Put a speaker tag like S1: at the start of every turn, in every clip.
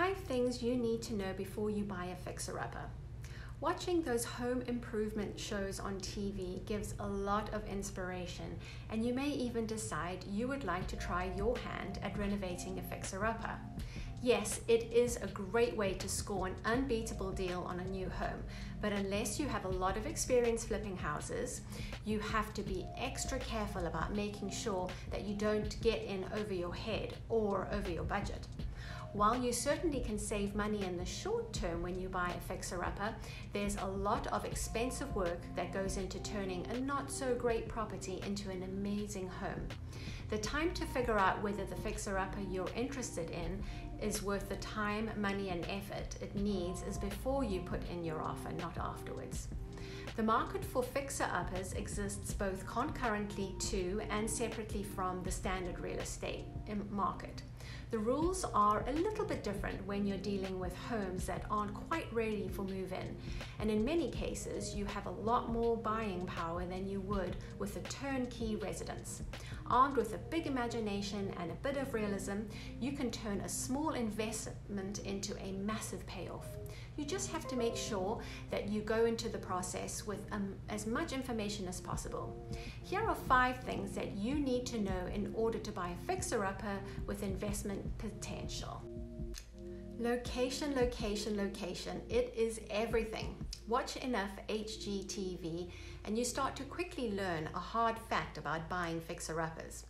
S1: 5 things you need to know before you buy a fixer-upper. Watching those home improvement shows on TV gives a lot of inspiration, and you may even decide you would like to try your hand at renovating a fixer-upper. Yes, it is a great way to score an unbeatable deal on a new home, but unless you have a lot of experience flipping houses, you have to be extra careful about making sure that you don't get in over your head or over your budget. While you certainly can save money in the short term when you buy a fixer-upper, there's a lot of expensive work that goes into turning a not so great property into an amazing home. The time to figure out whether the fixer-upper you're interested in is worth the time, money, and effort it needs is before you put in your offer, not afterwards. The market for fixer-uppers exists both concurrently to and separately from the standard real estate market. The rules are a little bit different when you're dealing with homes that aren't quite ready for move-in, and in many cases you have a lot more buying power than you would with a turnkey residence. Armed with a big imagination and a bit of realism, you can turn a small investment into a massive payoff. You just have to make sure that you go into the process with as much information as possible. Here are 5 things that you need to know in order to buy a fixer-upper with investment potential. Location, location, location. It is everything. Watch enough HGTV and you start to quickly learn a hard fact about buying fixer-uppers.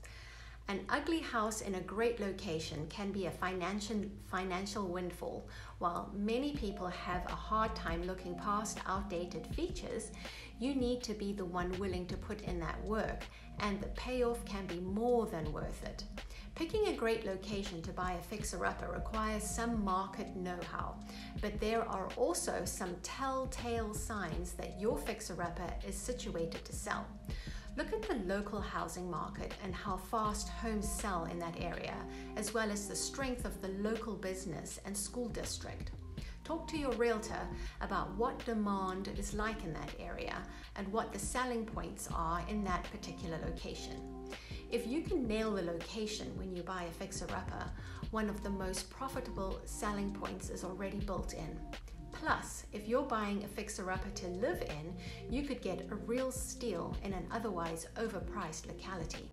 S1: An ugly house in a great location can be a financial windfall. While many people have a hard time looking past outdated features, you need to be the one willing to put in that work, and the payoff can be more than worth it. Picking a great location to buy a fixer-upper requires some market know-how, but there are also some telltale signs that your fixer-upper is situated to sell. Look at the local housing market and how fast homes sell in that area, as well as the strength of the local business and school district. Talk to your realtor about what demand is like in that area and what the selling points are in that particular location. If you can nail the location when you buy a fixer-upper, one of the most profitable selling points is already built in. Plus, if you're buying a fixer-upper to live in, you could get a real steal in an otherwise overpriced locality.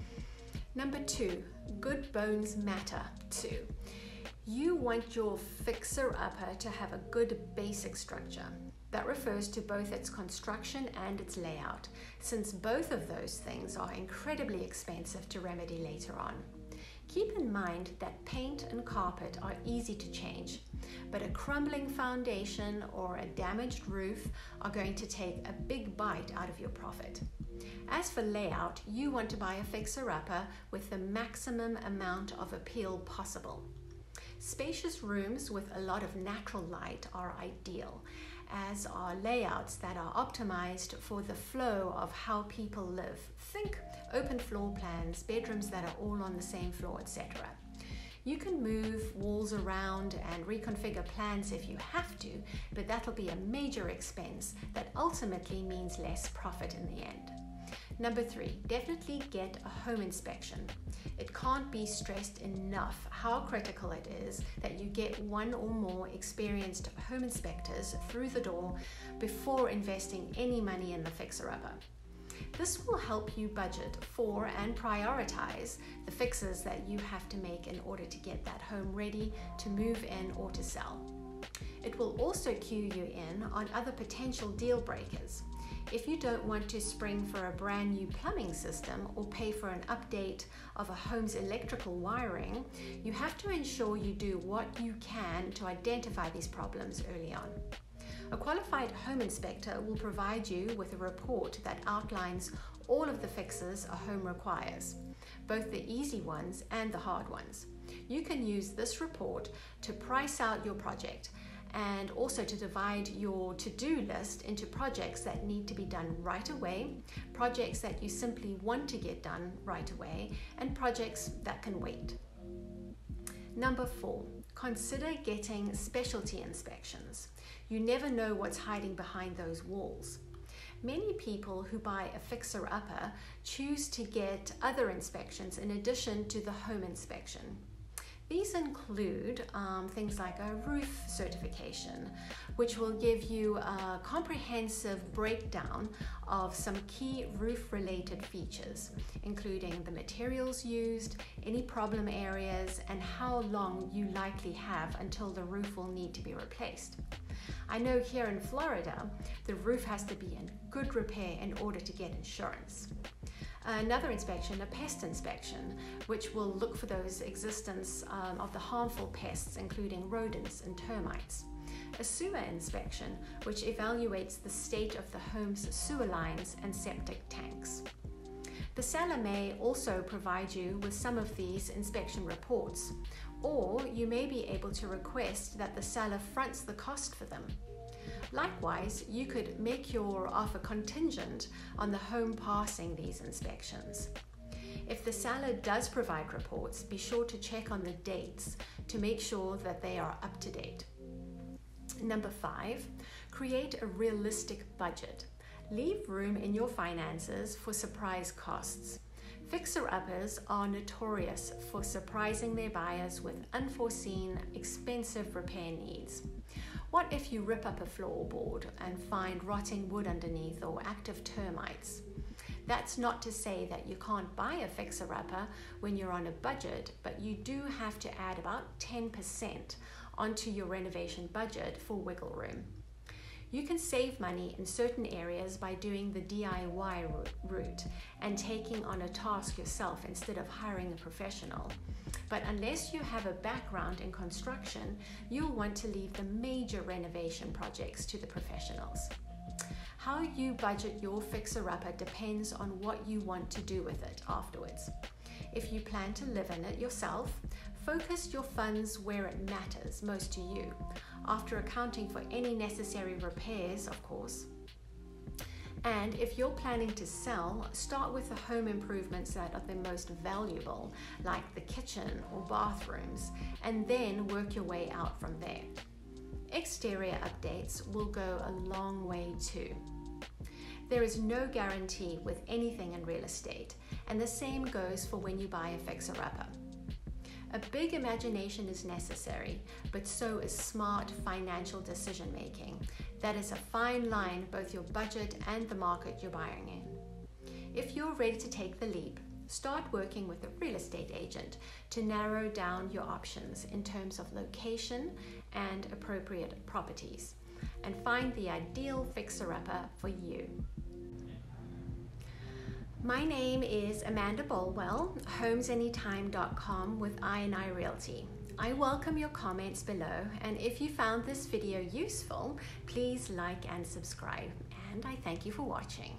S1: Number 2, good bones matter too. You want your fixer-upper to have a good basic structure. That refers to both its construction and its layout, since both of those things are incredibly expensive to remedy later on. Keep in mind that paint and carpet are easy to change, but a crumbling foundation or a damaged roof are going to take a big bite out of your profit. As for layout, you want to buy a fixer-upper with the maximum amount of appeal possible. Spacious rooms with a lot of natural light are ideal, as are layouts that are optimized for the flow of how people live. Think open floor plans, bedrooms that are all on the same floor, etc. You can move walls around and reconfigure plans if you have to, but that'll be a major expense that ultimately means less profit in the end. Number 3, definitely get a home inspection. It can't be stressed enough how critical it is that you get one or more experienced home inspectors through the door before investing any money in the fixer-upper. This will help you budget for and prioritize the fixes that you have to make in order to get that home ready to move in or to sell. It will also cue you in on other potential deal breakers. If you don't want to spring for a brand new plumbing system or pay for an update of a home's electrical wiring, you have to ensure you do what you can to identify these problems early on. A qualified home inspector will provide you with a report that outlines all of the fixes a home requires, both the easy ones and the hard ones. You can use this report to price out your project and also to divide your to-do list into projects that need to be done right away, projects that you simply want to get done right away, and projects that can wait. Number 4, consider getting specialty inspections. You never know what's hiding behind those walls. Many people who buy a fixer-upper choose to get other inspections in addition to the home inspection. These include things like a roof certification, which will give you a comprehensive breakdown of some key roof-related features, including the materials used, any problem areas, and how long you likely have until the roof will need to be replaced. I know here in Florida, the roof has to be in good repair in order to get insurance. Another inspection, a pest inspection, which will look for those existence of the harmful pests, including rodents and termites. A sewer inspection, which evaluates the state of the home's sewer lines and septic tanks. The seller may also provide you with some of these inspection reports, or you may be able to request that the seller fronts the cost for them. Likewise, you could make your offer contingent on the home passing these inspections. If the seller does provide reports, be sure to check on the dates to make sure that they are up to date. Number 5, create a realistic budget. Leave room in your finances for surprise costs. Fixer-uppers are notorious for surprising their buyers with unforeseen, expensive repair needs. What if you rip up a floorboard and find rotting wood underneath or active termites? That's not to say that you can't buy a fixer-upper when you're on a budget, but you do have to add about 10% onto your renovation budget for wiggle room. You can save money in certain areas by doing the DIY route and taking on a task yourself instead of hiring a professional. But unless you have a background in construction, you'll want to leave the major renovation projects to the professionals. How you budget your fixer-upper depends on what you want to do with it afterwards. If you plan to live in it yourself, focus your funds where it matters most to you, after accounting for any necessary repairs, of course. And if you're planning to sell, start with the home improvements that are the most valuable, like the kitchen or bathrooms, and then work your way out from there. Exterior updates will go a long way too. There is no guarantee with anything in real estate, and the same goes for when you buy a fixer-upper. A big imagination is necessary, but so is smart financial decision making. That is a fine line, both your budget and the market you're buying in. If you're ready to take the leap, start working with a real estate agent to narrow down your options in terms of location and appropriate properties, and find the ideal fixer-upper for you. My name is Amanda Bolwell, homesanytime.com with I&I Realty. I welcome your comments below, and if you found this video useful, please like and subscribe, and I thank you for watching.